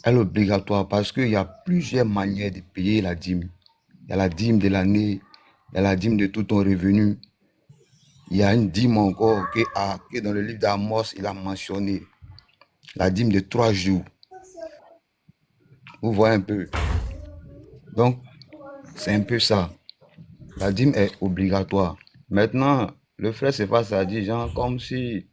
Elle est obligatoire parce qu'il y a plusieurs manières de payer la dîme. Il y a la dîme de l'année, il y a la dîme de tout ton revenu. Il y a une dîme encore que dans le livre d'Amos, il a mentionné. La dîme de 3 jours. Vous voyez un peu. Donc, c'est un peu ça. La dîme est obligatoire. Maintenant, le frère Cephas a dit, genre, comme si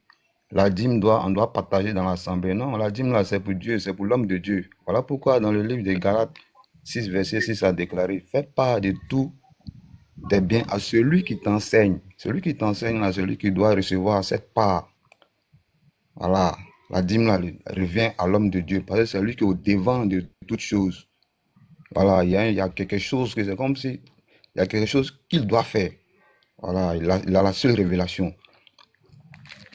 on doit partager dans l'assemblée. Non, la dîme là, c'est pour Dieu, c'est pour l'homme de Dieu. Voilà pourquoi dans le livre de Galates 6, verset 6 a déclaré, fais part de tout des biens à celui qui t'enseigne. Celui qui t'enseigne là, celui qui doit recevoir cette part. Voilà, la dîme là revient à l'homme de Dieu parce que c'est lui qui est au devant de toutes choses. Voilà, il y a quelque chose que c'est comme si il y a quelque chose qu'il doit faire. Voilà, il a la seule révélation.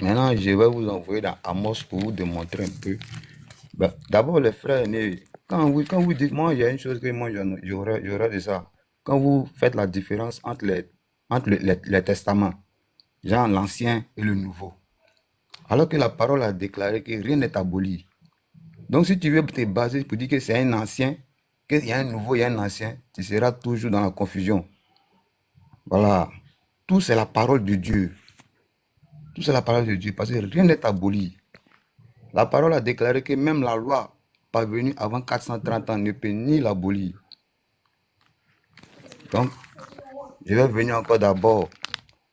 Maintenant, je vais vous envoyer dans Amos pour vous démontrer un peu. Ben, d'abord, les frères aînés, quand vous dites, moi, il y a une chose que moi, j'aurais de ça. Quand vous faites la différence entre les testaments, genre l'ancien et le nouveau, alors que la parole a déclaré que rien n'est aboli. Donc, si tu veux te baser pour dire que c'est un ancien, qu'il y a un nouveau, il y a un ancien, tu seras toujours dans la confusion. Voilà. Tout c'est la parole de Dieu. Tout c'est la parole de Dieu parce que rien n'est aboli. La parole a déclaré que même la loi parvenue avant 430 ans ne peut ni l'abolir. Donc, je vais venir encore d'abord.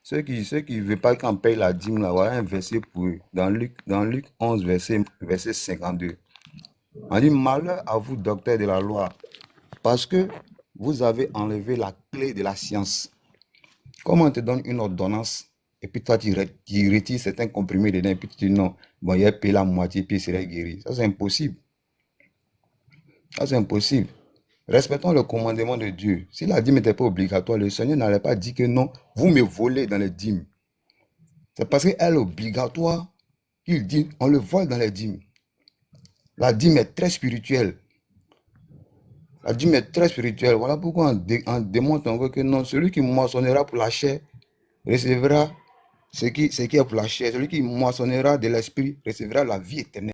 Ceux qui ne veulent pas qu'on paye la dîme, là, voilà un verset pour eux. Dans Luc 11, verset 52. On dit, malheur à vous, docteurs de la loi, parce que vous avez enlevé la clé de la science. Comment on te donne une ordonnance et puis toi, tu retires certains comprimés dedans et puis tu dis non, bon, il a payé la moitié puis il serait guéri. Ça, c'est impossible. Ça, c'est impossible. Respectons le commandement de Dieu. Si la dîme n'était pas obligatoire, le Seigneur n'allait pas dire que non, vous me volez dans les dîmes. C'est parce qu'elle est obligatoire qu'il dit on le vole dans les dîmes. La dîme est très spirituelle. La dîme est très spirituelle. Voilà pourquoi on démontre encore que non, celui qui moissonnera pour la chair recevra ce qui est pour la chair. Celui qui moissonnera de l'esprit recevra la vie éternelle.